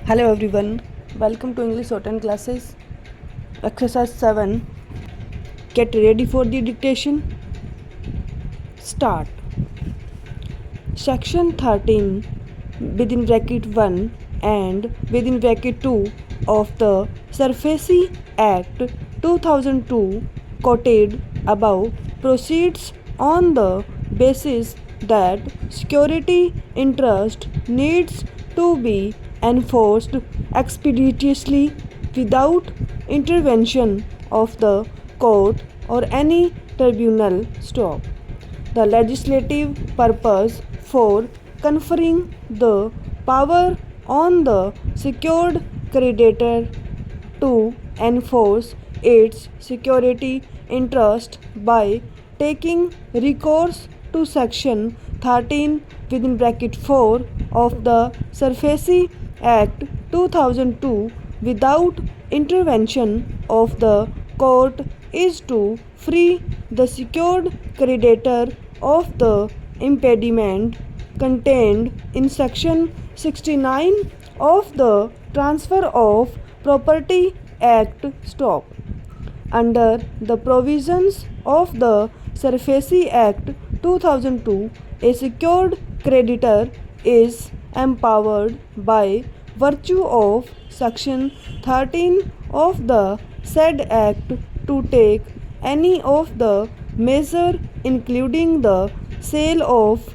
Hello everyone, welcome to English Shorthand classes. Exercise 7. Get ready for the dictation. Start. Section 13 within bracket 1 and within bracket 2 of the SURFACE Act 2002 quoted above proceeds on the basis that security interest needs to be enforced expeditiously without intervention of the court or any tribunal. Stop. The legislative purpose for conferring the power on the secured creditor to enforce its security interest by taking recourse to section 13 within bracket 4 of the SURFACE Act 2002 without intervention of the court is to free the secured creditor of the impediment contained in section 69 of the Transfer of Property Act. Stop. Under the provisions of the SURFACE Act 2002, a secured creditor is empowered by virtue of section 13 of the said act to take any of the measure including the sale of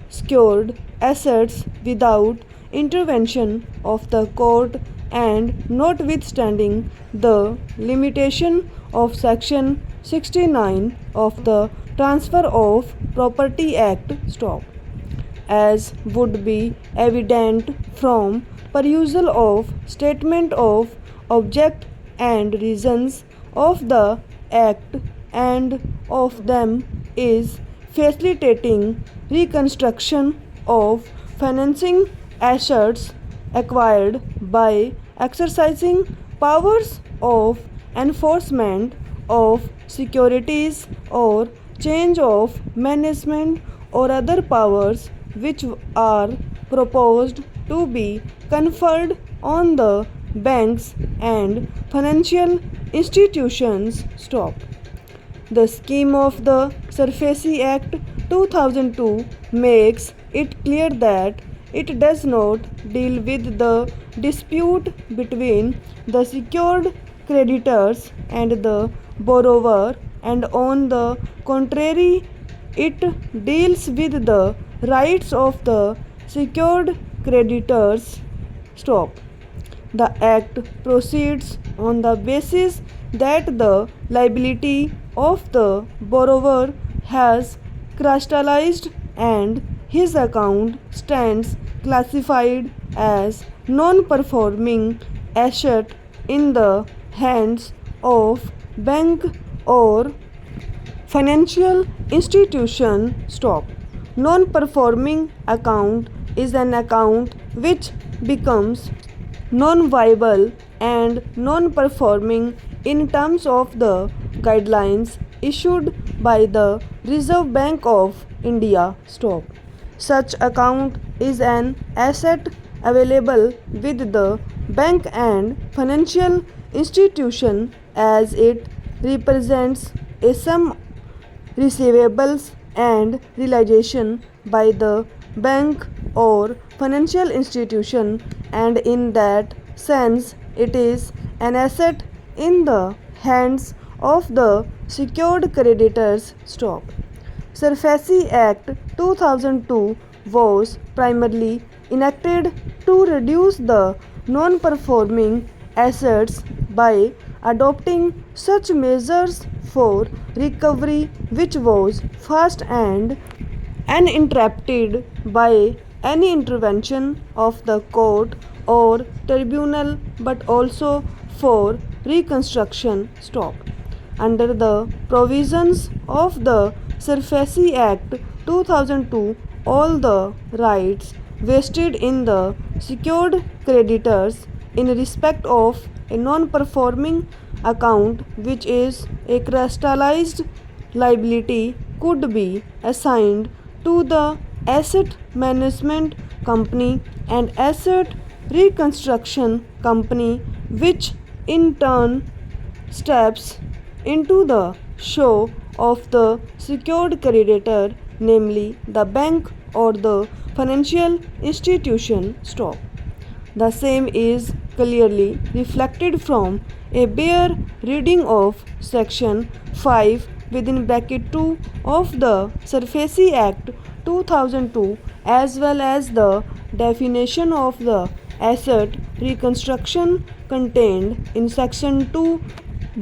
secured assets without intervention of the court and notwithstanding the limitation of section 69 of the Transfer of Property Act. Stop. As would be evident from perusal of statement of object and reasons of the act and of them is facilitating reconstruction of financing assets acquired by exercising powers of enforcement of securities or change of management or other powers which are proposed to be conferred on the banks and financial institutions. Stop. The scheme of the SURFACE Act 2002 makes it clear that it does not deal with the dispute between the secured creditors and the borrower, and on the contrary, it deals with the rights of the secured creditors. Stop. The Act proceeds on the basis that the liability of the borrower has crystallized and his account stands classified as non-performing asset in the hands of bank or financial institution. Stop. Non-performing account is an account which becomes non-viable and non-performing in terms of the guidelines issued by the Reserve Bank of India. Stop. Such account is an asset available with the bank and financial institution as it represents a sum receivables and realization by the bank or financial institution, and in that sense it is an asset in the hands of the secured creditors. Stop. SURFACE Act 2002 was primarily enacted to reduce the non-performing assets by adopting such measures for recovery which was fast and uninterrupted by any intervention of the court or tribunal, but also for reconstruction. Stop. Under the provisions of the SURFACE Act 2002, all the rights vested in the secured creditors in respect of a non-performing account which is a crystallized liability could be assigned to the asset management company and asset reconstruction company, which in turn steps into the shoe of the secured creditor, namely the bank or the financial institution. Stop. The same is clearly reflected from a bare reading of section 5 within bracket 2 of the Surface Act 2002, as well as the definition of the asset reconstruction contained in section 2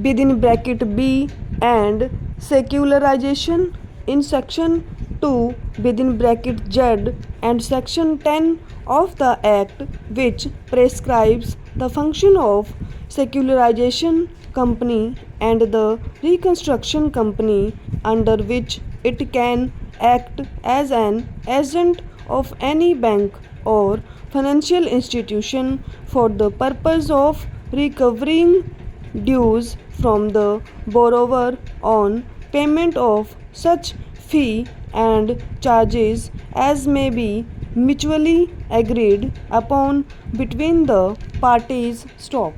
within bracket B and secularization in section 2 within bracket Z and section 10 of the Act, which prescribes the function of secularization company and the reconstruction company, under which it can act as an agent of any bank or financial institution for the purpose of recovering dues from the borrower on payment of such fee and charges as may be mutually agreed upon between the parties. Stop.